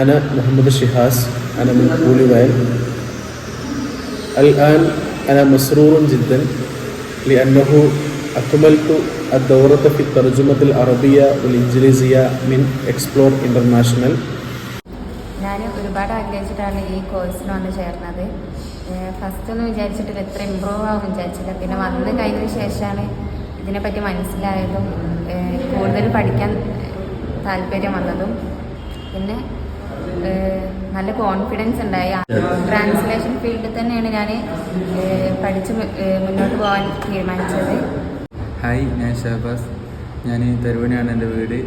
أنا محمد الشهاس. أنا من بوليفايل. الآن أنا مسرور جدا لأنه أكملت الدورة في الترجمة العربية والإنجليزية من explore international. ഞാൻ ഒരുപാട് ആഗ്രഹിച്ചിട്ടാണ് ഈ കോഴ്സിന് വന്ന് ചേർന്നത്. ഫസ്റ്റൊന്നും വിചാരിച്ചിട്ടില്ല, ഇത്ര ഇമ്പ്രൂവ് ആവും വിചാരിച്ചില്ല. പിന്നെ വന്ന് കഴിഞ്ഞ ശേഷമാണ് ഇതിനെപ്പറ്റി മനസ്സിലായതും കൂടുതൽ പഠിക്കാൻ താല്പര്യം വന്നതും. പിന്നെ നല്ല കോൺഫിഡൻസ് ഉണ്ടായി. ട്രാൻസ്ലേഷൻ ഫീൽഡിൽ തന്നെയാണ് ഞാൻ പഠിച്ച് മുന്നോട്ട് പോകാൻ തീരുമാനിച്ചത്. ഹായ്, ഞാൻ ഷഹബാസ്. ഞാൻ തരുവണിയാണ് എൻ്റെ വീട്.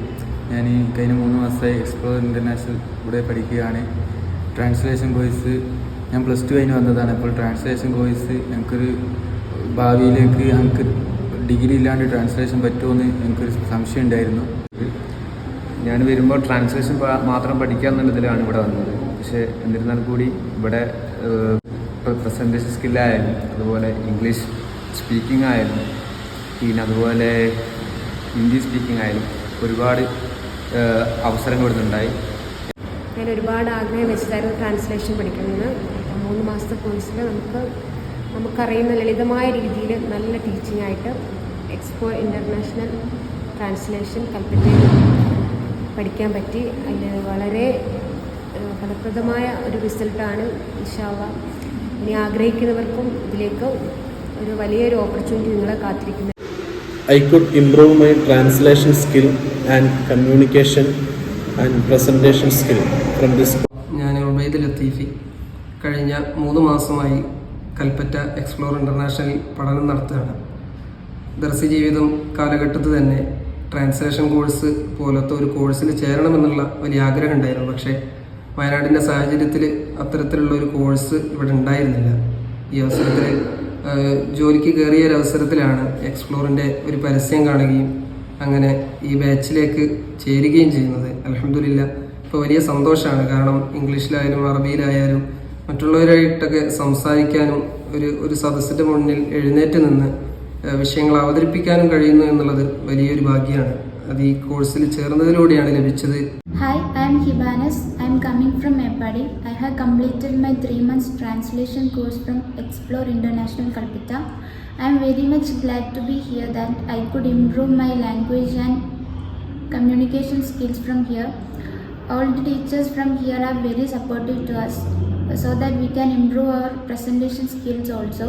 ഞാൻ കഴിഞ്ഞ 3 മാസമായി എക്സ്പ്ലോർ ഇൻ്റർനാഷണൽ ഇവിടെ പഠിക്കുകയാണ്. ട്രാൻസ്ലേഷൻ കോഴ്സ് ഞാൻ +2 കഴിഞ്ഞ് വന്നതാണ്. അപ്പോൾ ട്രാൻസ്ലേഷൻ കോഴ്സ് ഞങ്ങൾക്കൊരു ഭാവിയിലേക്ക് ഞങ്ങൾക്ക് ഡിഗ്രി ഇല്ലാണ്ട് ട്രാൻസ്ലേഷൻ പറ്റുമോയെന്ന് എനിക്കൊരു സംശയം ഉണ്ടായിരുന്നു. ഞാൻ വരുമ്പോൾ ട്രാൻസ്ലേഷൻ മാത്രം പഠിക്കുക എന്നുള്ളതിലാണ് ഇവിടെ വന്നത്. പക്ഷേ എന്നിരുന്നാൽ കൂടി ഇവിടെ പ്രസൻറ്റേഷൻ സ്കില്ലായാലും അതുപോലെ ഇംഗ്ലീഷ് സ്പീക്കിംഗ് ആയാലും പിന്നെ അതുപോലെ ഹിന്ദി സ്പീക്കിംഗ് ആയാലും ഒരുപാട് അവസരങ്ങൾ ഇവിടുന്നുണ്ടായി. ഞാൻ ഒരുപാട് ആഗ്രഹം വെച്ചിട്ടായിരുന്നു ട്രാൻസ്ലേഷൻ പഠിക്കുന്നത്. 3 മാസത്തെ കോഴ്സിൽ നമുക്കറിയുന്ന ലളിതമായ രീതിയിൽ നല്ല ടീച്ചിങ് ആയിട്ട് എക്സ്പ്ലോർ ഇൻ്റർനാഷണൽ ട്രാൻസ്ലേഷൻ കൽപ്പറ്റയിൽ പഠിക്കാൻ പറ്റി. അതിൽ വളരെ ഫലപ്രദമായ ഒരു റിസൾട്ടാണ് ഇൻഷാ അല്ലാഹ്. ഇനി ആഗ്രഹിക്കുന്നവർക്കും ഇതിലേക്ക് ഒരു വലിയൊരു ഓപ്പർച്യൂണിറ്റി നിങ്ങളെ കാത്തിരിക്കുന്നത്. I could improve my translation skill and communication and presentation skill from this. ഞാൻ ഉബൈദ് ലത്തീഫി. കഴിഞ്ഞ 3 മാസമായി കൽപ്പറ്റ എക്സ്പ്ലോർ ഇൻ്റർനാഷണൽ പഠനം നടത്തുകയാണ്. ദർസി ജീവിതം കാലഘട്ടത്തിൽ തന്നെ ട്രാൻസ്ലേഷൻ കോഴ്സ് പോലത്തെ ഒരു കോഴ്സിൽ ചേരണമെന്നുള്ള വലിയ ആഗ്രഹം ഉണ്ടായിരുന്നു. പക്ഷേ വയനാടിൻ്റെ സാഹചര്യത്തിൽ അത്തരത്തിലുള്ള ഒരു കോഴ്സ് ഇവിടെ ഉണ്ടായിരുന്നില്ല. ഈ അവസരത്തിൽ ജോലിക്ക് കയറിയ ഒരു അവസരത്തിലാണ് എക്സ്പ്ലോറിൻ്റെ ഒരു പരസ്യം കാണുകയും അങ്ങനെ ഈ ബാച്ചിലേക്ക് ചേരുകയും ചെയ്യുന്നത്. അൽഹംദുലില്ലാ, ഇപ്പോൾ വലിയ സന്തോഷമാണ്. കാരണം ഇംഗ്ലീഷിലായാലും അറബിയിലായാലും മറ്റുള്ളവരായിട്ടൊക്കെ സംസാരിക്കാനും ഒരു സദസ്സിൻ്റെ മുന്നിൽ എഴുന്നേറ്റ് നിന്ന് വിഷയങ്ങൾ അവതരിപ്പിക്കാനും കഴിയുന്നു എന്നുള്ളത് വലിയൊരു ഭാഗ്യമാണ്. അത് ഈ കോഴ്സിൽ ചേർന്നതിലൂടെയാണ് ലഭിച്ചത്. Hi, I am Hibanes. I am coming from Mepadi. I have completed my 3 months translation course from Explore International Calcutta. I am very much glad to be here that I could improve my language and communication skills from here. All the teachers from here are very supportive to us so that we can improve our presentation skills also.